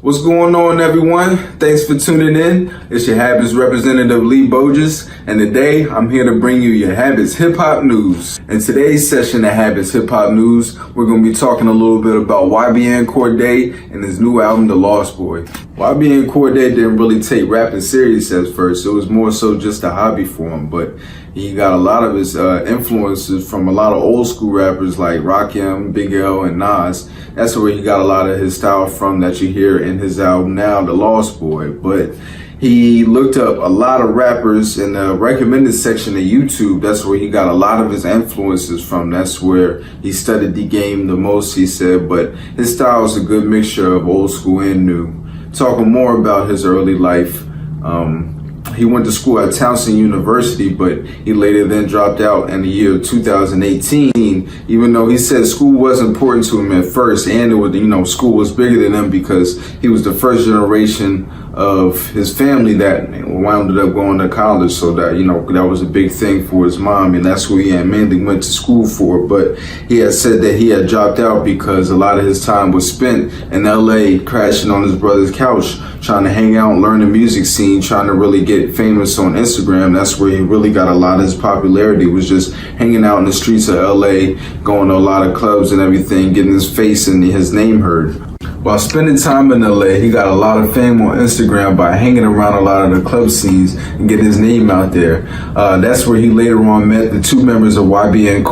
What's going on, everyone? Thanks for tuning in. It's your Habits Representative Lee Bouggess, and today I'm here to bring you your Habits Hip Hop News. In today's session of Habits Hip Hop News, we're going to be talking a little bit about Ybn Cordae and his new album, The Lost Boy. Ybn Cordae didn't really take rapping serious at first. It was more so just a hobby for him, but he got a lot of his influences from a lot of old school rappers like Rakim, Big L, and Nas. That's where he got a lot of his style from that you hear in his album now, The Lost Boy. But he looked up a lot of rappers in the recommended section of YouTube. That's where he got a lot of his influences from. That's where he studied the game the most, he said. But his style is a good mixture of old school and new. Talking more about his early life, he went to school at Towson University, but he later then dropped out in the year 2018, even though he said school was important to him at first, and it was, school was bigger than him because he was the first generation of his family that wound up going to college. So that, that was a big thing for his mom, and that's what he had mainly went to school for. But he had said that he had dropped out because a lot of his time was spent in LA crashing on his brother's couch, trying to hang out and learn the music scene, trying to really get famous on Instagram. That's where he really got a lot of his popularity, was just hanging out in the streets of LA, going to a lot of clubs and everything, getting his face and his name heard. While spending time in LA, he got a lot of fame on Instagram by hanging around a lot of the club scenes and getting his name out there. That's where he later on met the two members of Ybn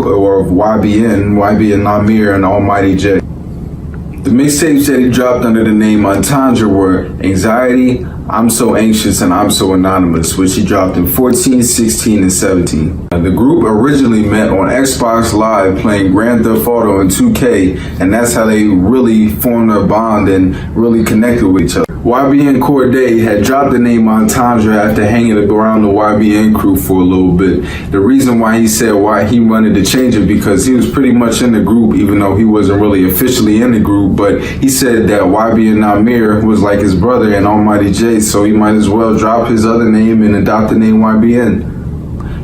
Namir and Almighty J. The mixtapes that he dropped under the name Entendre were Anxiety, I'm So Anxious, and I'm So Anonymous, which he dropped in 14, 16, and 17. The group originally met on Xbox Live playing Grand Theft Auto and 2K, and that's how they really formed a bond and really connected with each other. Ybn Cordae had dropped the name Entendre after hanging around the Ybn crew for a little bit. The reason why he said why he wanted to change it, because he was pretty much in the group, even though he wasn't really officially in the group, but he said that Ybn Namir was like his brother and Almighty J, so he might as well drop his other name and adopt the name Ybn.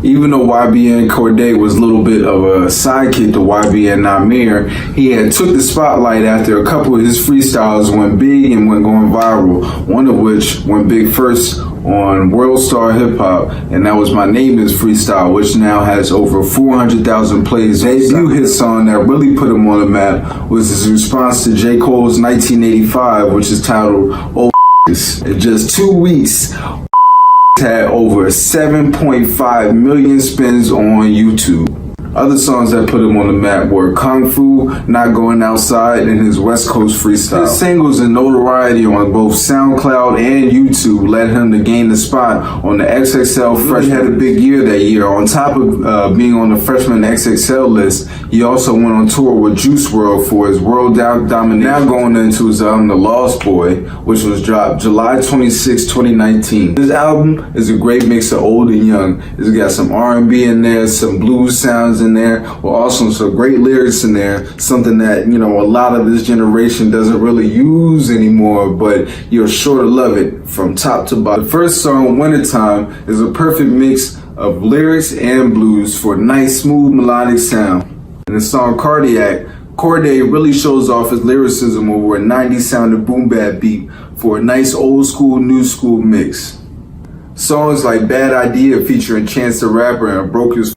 Even though Ybn Cordae was a little bit of a sidekick to Ybn Namir, he had took the spotlight after a couple of his freestyles went big and went going viral, one of which went big first on World Star Hip Hop, and that was My Name Is Freestyle, which now has over 400,000 plays. His debut hit song that really put him on the map was his response to J. Cole's 1985, which is titled Oh In just 2 weeks, had over 7.5 million spins on YouTube. Other songs that put him on the map were Kung Fu, Not Going Outside, and his West Coast freestyle. His singles and notoriety on both SoundCloud and YouTube led him to gain the spot on the XXL Freshman. He had a big year that year. On top of being on the Freshman XXL list, he also went on tour with Juice WRLD for his world domination. Now going into his album, The Lost Boy, which was dropped July 26, 2019. This album is a great mix of old and young. It's got some R&B in there, some blues sounds in there, with also some great lyrics in there, something that a lot of this generation doesn't really use anymore, but you're sure to love it from top to bottom. The first song, Wintertime, is a perfect mix of lyrics and blues for a nice smooth melodic sound. And the song Cardiac, Cordae really shows off his lyricism over a 90s sounding boom bap beat for a nice old school new school mix. Songs like Bad Idea featuring Chance the Rapper and Broke His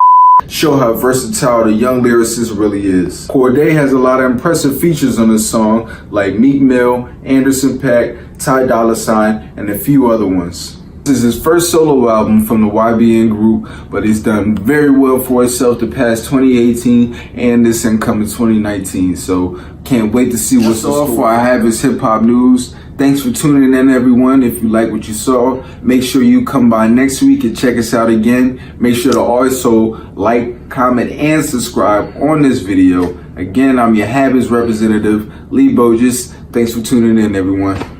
show how versatile the young lyricist really is. Cordae has a lot of impressive features on this song, like Meek Mill, Anderson .Paak, Ty Dolla $ign, and a few other ones. This is his first solo album from the Ybn group, but he's done very well for himself the past 2018 and this incoming 2019. So can't wait to see what's off for our Habits Hip Hop News. Thanks for tuning in, everyone. If you like what you saw, make sure you come by next week and check us out again. Make sure to also like, comment, and subscribe on this video. Again, I'm your Habits Representative, Lee Bouggess. Thanks for tuning in, everyone.